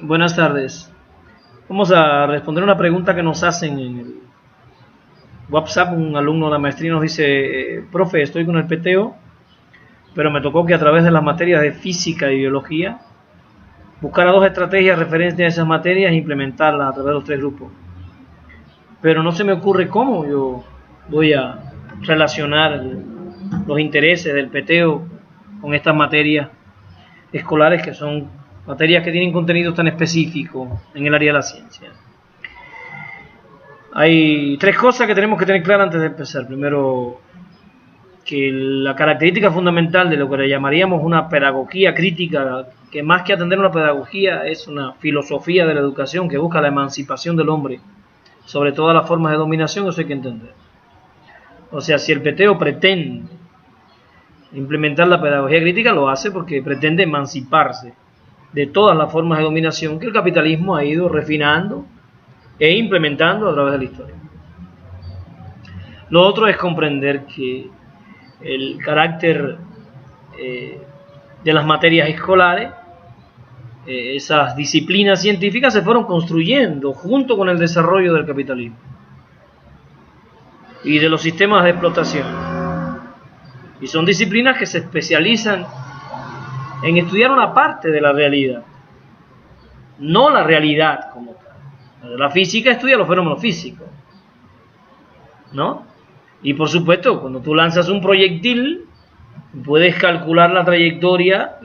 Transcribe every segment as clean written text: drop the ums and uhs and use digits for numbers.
Buenas tardes. Vamos a responder una pregunta que nos hacen en el WhatsApp. Un alumno de la maestría nos dice, profe, estoy con el PTO, pero me tocó que a través de las materias de física y biología buscar dos estrategias referentes a esas materias e implementarlas a través de los tres grupos. Pero no se me ocurre cómo yo voy a relacionar los intereses del PTO con estas materias escolares, que son materias que tienen contenidos tan específicos en el área de la ciencia. Hay tres cosas que tenemos que tener claras antes de empezar. Primero, que la característica fundamental de lo que le llamaríamos una pedagogía crítica, que más que atender una pedagogía es una filosofía de la educación que busca la emancipación del hombre sobre todas las formas de dominación, eso hay que entender. O sea, si el PTO pretende implementar la pedagogía crítica, lo hace porque pretende emanciparse de todas las formas de dominación que el capitalismo ha ido refinando e implementando a través de la historia. Lo otro es comprender que el carácter de las materias escolares, esas disciplinas científicas se fueron construyendo junto con el desarrollo del capitalismo y de los sistemas de explotación. Y son disciplinas que se especializan en estudiar una parte de la realidad, no la realidad como tal. La física estudia los fenómenos físicos, ¿no? Y por supuesto, cuando tú lanzas un proyectil, puedes calcular la trayectoria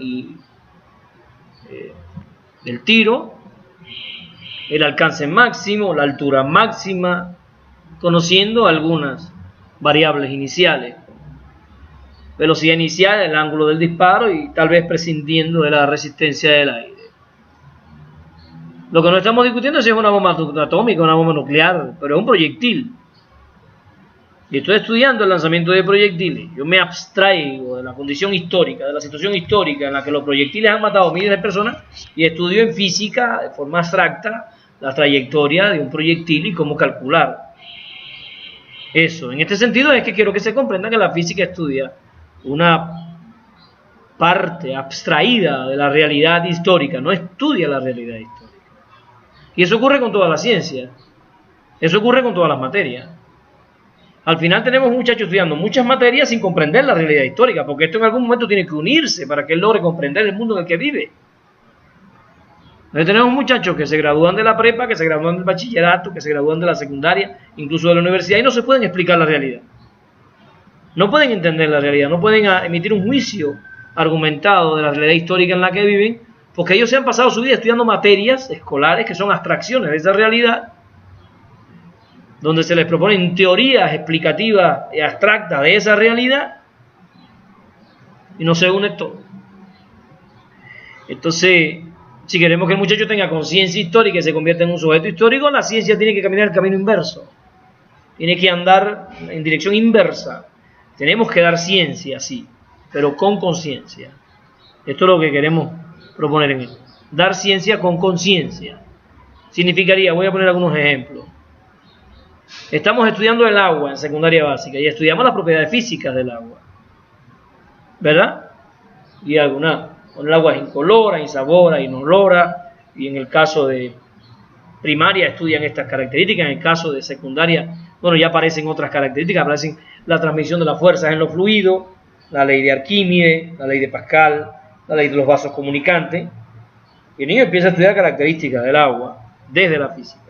del tiro, el alcance máximo, la altura máxima, conociendo algunas variables iniciales. Velocidad inicial, el ángulo del disparo y tal vez prescindiendo de la resistencia del aire. Lo que no estamos discutiendo es si es una bomba atómica, una bomba nuclear, pero es un proyectil. Y estoy estudiando el lanzamiento de proyectiles. Yo me abstraigo de la condición histórica, de la situación histórica en la que los proyectiles han matado miles de personas y estudio en física, de forma abstracta, la trayectoria de un proyectil y cómo calcular eso. En este sentido es que quiero que se comprenda que la física estudia una parte abstraída de la realidad histórica, no estudia la realidad histórica. Y eso ocurre con toda la ciencia, eso ocurre con todas las materias. Al final tenemos muchachos estudiando muchas materias sin comprender la realidad histórica, porque esto en algún momento tiene que unirse para que él logre comprender el mundo en el que vive. Entonces tenemos muchachos que se gradúan de la prepa, que se gradúan del bachillerato, que se gradúan de la secundaria, incluso de la universidad, y no se pueden explicar la realidad. No pueden entender la realidad, no pueden emitir un juicio argumentado de la realidad histórica en la que viven, porque ellos se han pasado su vida estudiando materias escolares que son abstracciones de esa realidad, donde se les proponen teorías explicativas y abstractas de esa realidad, y no se une todo. Entonces, si queremos que el muchacho tenga conciencia histórica y se convierta en un sujeto histórico, la ciencia tiene que caminar el camino inverso. Tiene que andar en dirección inversa. Tenemos que dar ciencia, sí, pero con conciencia. Esto es lo que queremos proponer en él. Dar ciencia con conciencia. Significaría, voy a poner algunos ejemplos. Estamos estudiando el agua en secundaria básica y estudiamos las propiedades físicas del agua, ¿verdad? Y algunas, el agua es incolora, insabora, inolora, y en el caso de primaria estudian estas características, en el caso de secundaria, bueno, ya aparecen otras características, aparecen la transmisión de las fuerzas en los fluidos, la ley de Arquímedes, la ley de Pascal, la ley de los vasos comunicantes, y el niño empieza a estudiar características del agua desde la física.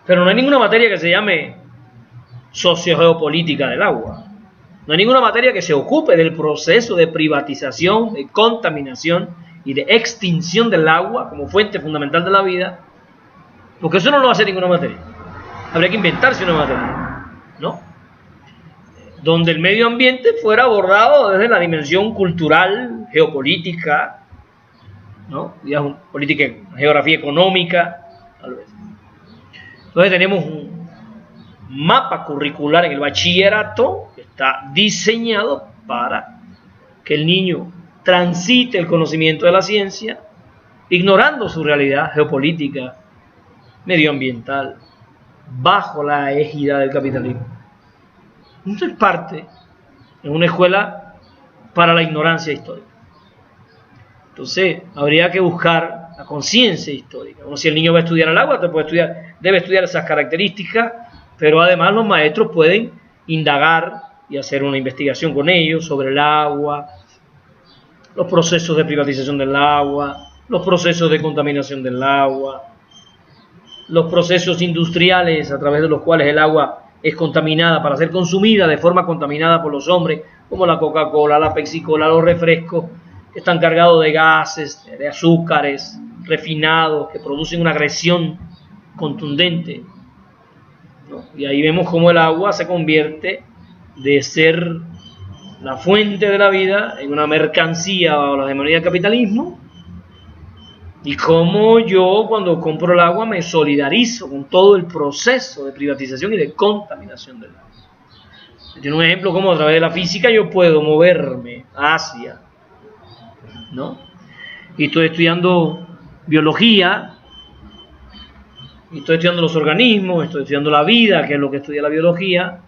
Pero no hay ninguna materia que se llame sociogeopolítica del agua. No hay ninguna materia que se ocupe del proceso de privatización, de contaminación y de extinción del agua como fuente fundamental de la vida, porque eso no lo hace ninguna materia. Habría que inventarse una materia, ¿no? Donde el medio ambiente fuera abordado desde la dimensión cultural, geopolítica, ¿no? Digamos, política, geografía económica, tal vez. Entonces tenemos un mapa curricular en el bachillerato que está diseñado para que el niño transite el conocimiento de la ciencia, ignorando su realidad geopolítica, medioambiental, bajo la égida del capitalismo. Esto es parte en una escuela para la ignorancia histórica. Entonces, habría que buscar la conciencia histórica. Como si el niño va a estudiar el agua, debe estudiar esas características, pero además los maestros pueden indagar y hacer una investigación con ellos sobre el agua, los procesos de privatización del agua, los procesos de contaminación del agua, los procesos industriales a través de los cuales el agua es contaminada para ser consumida de forma contaminada por los hombres, como la Coca-Cola, la Pepsi-Cola, los refrescos, que están cargados de gases, de azúcares refinados, que producen una agresión contundente, ¿no? Y ahí vemos cómo el agua se convierte de ser la fuente de la vida en una mercancía bajo la hegemonía del capitalismo, y cómo yo cuando compro el agua me solidarizo con todo el proceso de privatización y de contaminación del agua. Tiene un ejemplo como a través de la física yo puedo moverme hacia, ¿no? Y estoy estudiando biología, y estoy estudiando los organismos, estoy estudiando la vida, que es lo que estudia la biología.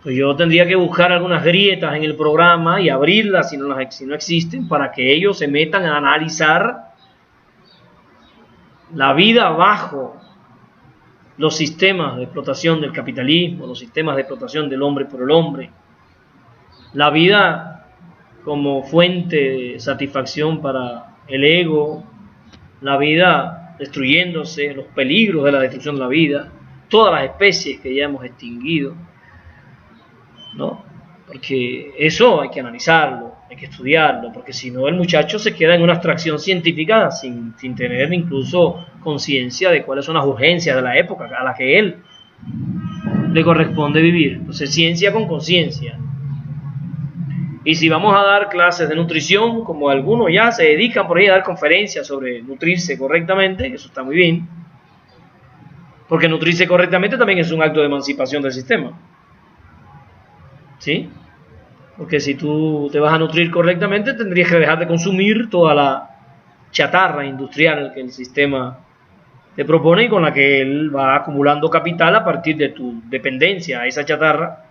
Pues yo tendría que buscar algunas grietas en el programa y abrirlas si no existen, para que ellos se metan a analizar la vida bajo los sistemas de explotación del capitalismo, los sistemas de explotación del hombre por el hombre, la vida como fuente de satisfacción para el ego, la vida destruyéndose, los peligros de la destrucción de la vida, todas las especies que ya hemos extinguido, ¿no? Porque eso hay que analizarlo, hay que estudiarlo, porque si no el muchacho se queda en una abstracción científica sin tener incluso conciencia de cuáles son las urgencias de la época a la que él le corresponde vivir. Entonces, ciencia con conciencia. Y si vamos a dar clases de nutrición, como algunos ya se dedican por ahí a dar conferencias sobre nutrirse correctamente, eso está muy bien, porque nutrirse correctamente también es un acto de emancipación del sistema, ¿sí? Porque si tú te vas a nutrir correctamente, tendrías que dejar de consumir toda la chatarra industrial que el sistema te propone y con la que él va acumulando capital a partir de tu dependencia a esa chatarra.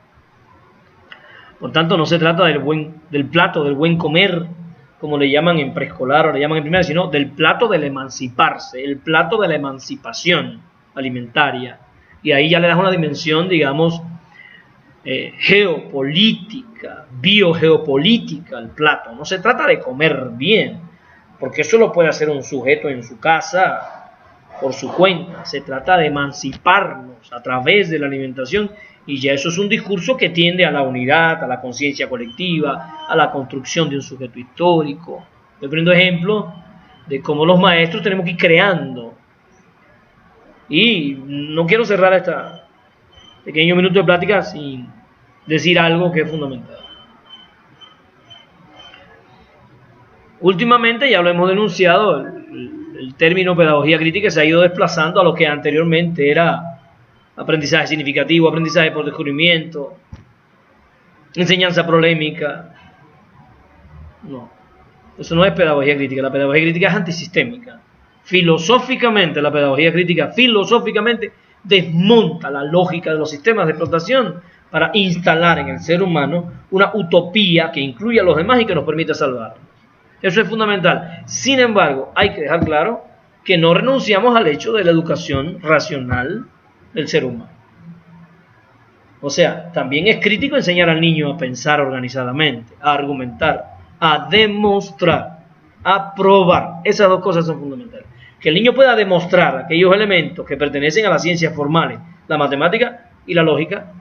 Por tanto, no se trata del plato del buen comer, como le llaman en preescolar o le llaman en primaria, sino del plato del emanciparse, el plato de la emancipación alimentaria. Y ahí ya le das una dimensión, digamos, geopolítica, biogeopolítica al plato. No se trata de comer bien, porque eso lo puede hacer un sujeto en su casa por su cuenta. Se trata de emanciparnos a través de la alimentación, y ya eso es un discurso que tiende a la unidad, a la conciencia colectiva, a la construcción de un sujeto histórico. Estoy poniendo ejemplos de cómo los maestros tenemos que ir creando. Y no quiero cerrar este pequeño minuto de plática sin decir algo que es fundamental. Últimamente, ya lo hemos denunciado, el término pedagogía crítica se ha ido desplazando a lo que anteriormente era aprendizaje significativo, aprendizaje por descubrimiento, enseñanza polémica. No, eso no es pedagogía crítica. La pedagogía crítica es antisistémica. Filosóficamente, la pedagogía crítica filosóficamente desmonta la lógica de los sistemas de explotación para instalar en el ser humano una utopía que incluya a los demás y que nos permita salvarnos. Eso es fundamental. Sin embargo, hay que dejar claro que no renunciamos al hecho de la educación racional del ser humano. O sea, también es crítico enseñar al niño a pensar organizadamente, a argumentar, a demostrar, a probar. Esas dos cosas son fundamentales. Que el niño pueda demostrar aquellos elementos que pertenecen a las ciencias formales, la matemática y la lógica,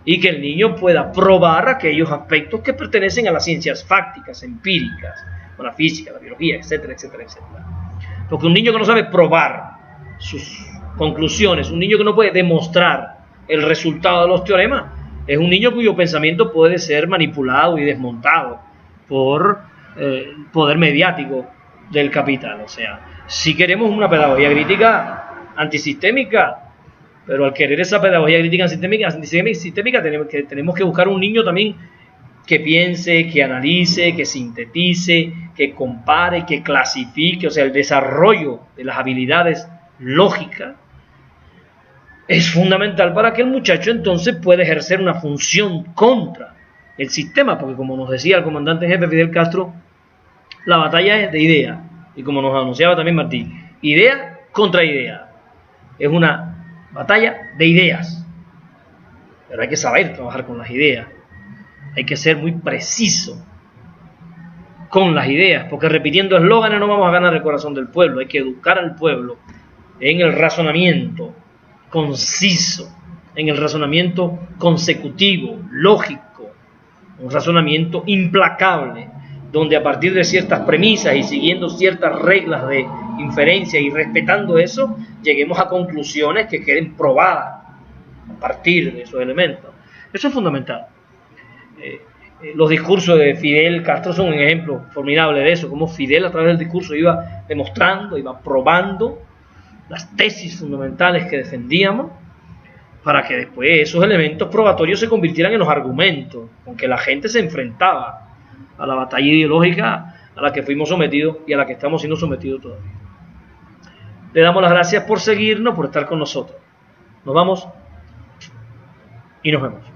y que el niño pueda probar aquellos aspectos que pertenecen a las ciencias fácticas, empíricas, como la física, la biología, etcétera, etcétera, etcétera. Porque un niño que no sabe probar sus conclusiones, un niño que no puede demostrar el resultado de los teoremas, es un niño cuyo pensamiento puede ser manipulado y desmontado por el poder mediático del capital. O sea, si queremos una pedagogía crítica antisistémica, pero al querer esa pedagogía crítica antisistémica tenemos que buscar un niño también que piense, que analice, que sintetice, que compare, que clasifique. O sea, el desarrollo de las habilidades lógicas es fundamental para que el muchacho entonces pueda ejercer una función contra el sistema, porque como nos decía el comandante en jefe Fidel Castro, la batalla es de ideas. Y como nos anunciaba también Martín, idea contra idea. Es una batalla de ideas. Pero hay que saber trabajar con las ideas. Hay que ser muy preciso con las ideas, porque repitiendo eslóganes no vamos a ganar el corazón del pueblo. Hay que educar al pueblo en el razonamiento conciso, en el razonamiento consecutivo, lógico, un razonamiento implacable, donde a partir de ciertas premisas y siguiendo ciertas reglas de inferencia y respetando eso, lleguemos a conclusiones que queden probadas a partir de esos elementos. Eso es fundamental. Los discursos de Fidel Castro son un ejemplo formidable de eso, como Fidel a través del discurso iba demostrando, iba probando las tesis fundamentales que defendíamos, para que después esos elementos probatorios se convirtieran en los argumentos con que la gente se enfrentaba a la batalla ideológica a la que fuimos sometidos y a la que estamos siendo sometidos todavía. Le damos las gracias por seguirnos, por estar con nosotros. Nos vamos y nos vemos.